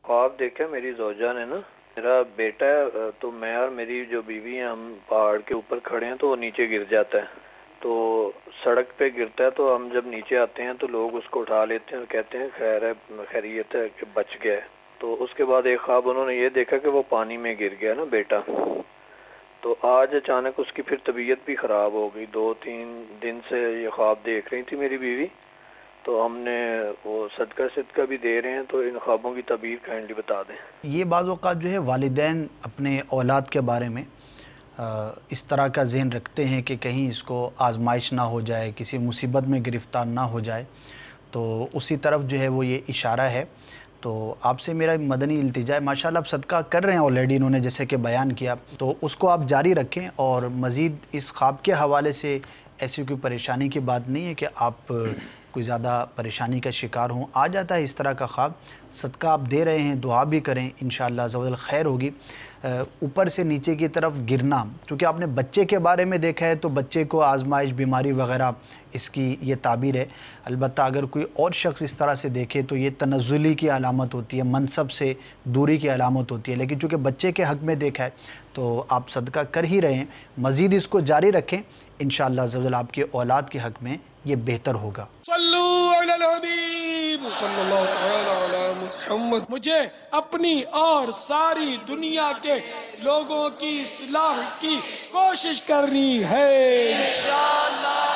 خواب دیکھا میری زوجہ نے نا، میرا بیٹا ہے تو میں اور میری جو بیوی ہیں ہم پہاڑ کے اوپر کھڑے ہیں تو وہ نیچے گر جاتا ہے، تو سڑک پہ گرتا ہے تو ہم جب نیچے آتے ہیں تو لوگ اس کو اٹھا لیتے ہیں اور کہتے ہیں خیر ہے، خیریت ہے کہ بچ گیا ہے۔ تو اس کے بعد ایک خواب انہوں نے یہ دیکھا کہ وہ پانی میں گر گیا نا بیٹا، تو آج اچانک اس کی پھر طبیعت بھی خراب ہو گئی، 2-3 دن سے یہ خواب دیکھ رہی تھی میری بیوی، تو ہم نے وہ صدقہ بھی دے رہے ہیں، تو ان خوابوں کی تعبیر کائنڈلی بتا دیں۔ یہ بعض اوقات جو ہے والدین اپنے اولاد کے بارے میں اس طرح کا ذہن رکھتے ہیں کہ کہیں اس کو آزمائش نہ ہو جائے، کسی مصیبت میں گرفتار نہ ہو جائے، تو اسی طرف جو ہے وہ یہ اشارہ ہے۔ تو آپ سے میرا مدنی التجا ہے، ماشاءاللہ آپ صدقہ کر رہے ہیں آلریڈی، انہوں نے جیسے کہ بیان کیا، تو اس کو آپ جاری رکھیں، اور مزید اس خواب کے حوالے سے ایسی کوئی پریشانی کی بات نہیں ہے کہ آپ کوئی زیادہ پریشانی کا شکار ہوں، آ جاتا ہے اس طرح کا خواب، صدقہ آپ دے رہے ہیں، دعا بھی کریں، انشاءاللہ عز و جل خیر ہوگی۔ اوپر سے نیچے کی طرف گرنا، کیونکہ آپ نے بچے کے بارے میں دیکھا ہے تو بچے کو آزمائش، بیماری وغیرہ اس کی یہ تعبیر ہے۔ البتہ اگر کوئی اور شخص اس طرح سے دیکھے تو یہ تنزلی کی علامت ہوتی ہے، منصب سے دوری کی علامت ہوتی ہے، لیکن چونکہ بچے کے حق میں دیکھا ہے تو آپ صدقہ کر ہی رہے ہیں، مزید اس کو جاری رکھیں، انشاءاللہ عز و جل آپ کے اولاد کے حق میں یہ بہتر ہوگا۔ صلو علی الحبیب صلی اللہ تعالی علی محمد۔ مجھے اپنی اور ساری دنیا کے لوگوں کی اصلاح کی کوشش کرنی ہے انشاءاللہ۔